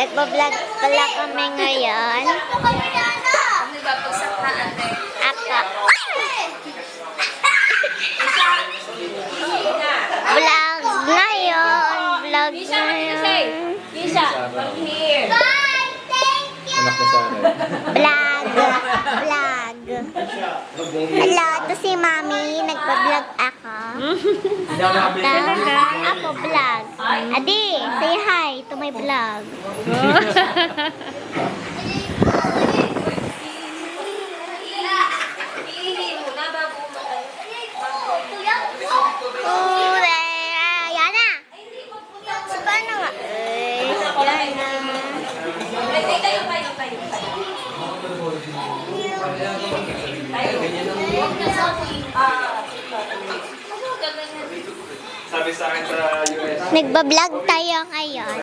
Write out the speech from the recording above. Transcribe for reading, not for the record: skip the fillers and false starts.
Nagbablog pala kami ngayon. Ako. Vlog ngayon. Vlog ngayon. Anak na sana. Vlog. Vlog. Hello, to si Mami. Nagpa-vlog ako. Ako vlog. Adi, say hi to my vlog. Yan na. So, paano nga? Yan na. Sabi sa akin sa US. Nagbablog tayo ngayon.